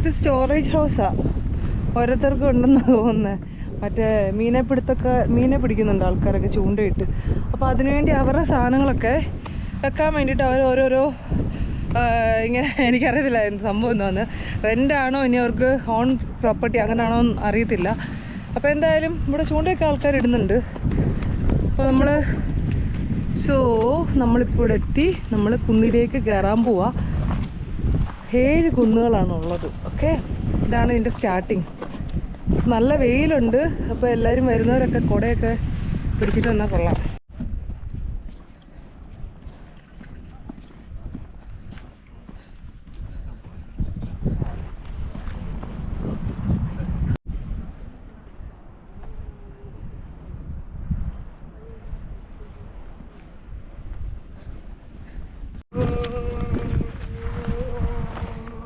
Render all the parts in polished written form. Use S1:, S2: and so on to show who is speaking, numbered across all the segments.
S1: ഇത് സ്റ്റോറേജ് ഹൗസാ, ഓരോരുത്തർക്കും ഉണ്ടെന്ന് തോന്നുന്നത്. മറ്റേ മീനെ പിടിക്കുന്നുണ്ട് ആൾക്കാരൊക്കെ ചൂണ്ടയിട്ട്. അപ്പോൾ അതിനുവേണ്ടി അവരുടെ സാധനങ്ങളൊക്കെ വെക്കാൻ വേണ്ടിയിട്ട് അവർ ഓരോരോ ഇങ്ങനെ, എനിക്കറിയത്തില്ല എന്ത് സംഭവം എന്താണെന്ന്. റെൻ്റാണോ ഇനി അവർക്ക് ഓൺ പ്രോപ്പർട്ടി അങ്ങനെയാണോ എന്ന് അറിയത്തില്ല. അപ്പോൾ എന്തായാലും ഇവിടെ ചൂണ്ടയൊക്കെ ആൾക്കാർ ഇടുന്നുണ്ട്. അപ്പോൾ നമ്മളിപ്പോൾ ഇവിടെ എത്തി. നമ്മൾ കുന്നിലേക്ക് കയറാൻ പോവാ. 7 കുന്നുകളാണുള്ളത്. ഓക്കെ, ഇതാണ് ഇതിൻ്റെ സ്റ്റാർട്ടിങ്. നല്ല വെയിലുണ്ട്. അപ്പോൾ എല്ലാവരും വരുന്നവരൊക്കെ കുടയൊക്കെ പിടിച്ചിട്ട് വന്നാൽ കൊള്ളാം.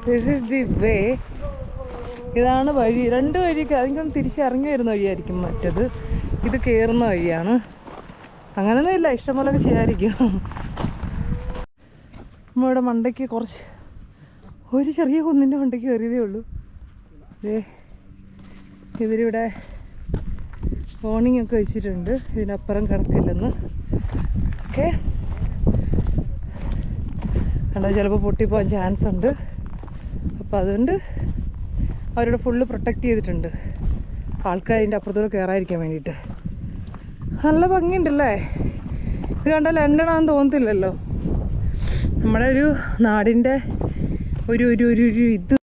S1: This is the way. ഇതാണ് വഴി. 2 വഴിക്ക് അധികം തിരിച്ചിറങ്ങി വരുന്ന വഴിയായിരിക്കും മറ്റത്. ഇത് കയറുന്ന വഴിയാണ്. അങ്ങനെയൊന്നും ഇല്ല, ഇഷ്ടംപോലൊക്കെ ചെയ്യാതിരിക്കും. നമ്മളിവിടെ മണ്ടയ്ക്ക് ഒരു ചെറിയ കുന്നിൻ്റെ മണ്ടയ്ക്ക് കയറിയതേ ഉള്ളൂ. ഇവരിവിടെ വാർണിംഗ് ഒക്കെ വെച്ചിട്ടുണ്ട്, ഇതിനപ്പുറം കിടക്കില്ലെന്ന്. ഓക്കെ, കണ്ടോ, ചിലപ്പോൾ പൊട്ടിപ്പോകാൻ ചാൻസ് ഉണ്ട്. അപ്പോൾ അതുകൊണ്ട് അവരോട് ഫുള്ള് പ്രൊട്ടക്റ്റ് ചെയ്തിട്ടുണ്ട്, ആൾക്കാരിൻ്റെ അപ്പുറത്തോട് കയറാതിരിക്കാൻ വേണ്ടിയിട്ട്. നല്ല ഭംഗിയുണ്ടല്ലേ. ഇത് കണ്ടാൽ ലണ്ടനാണെന്ന് തോന്നത്തില്ലല്ലോ. നമ്മുടെ ഒരു നാടിൻ്റെ ഒരു ഇത്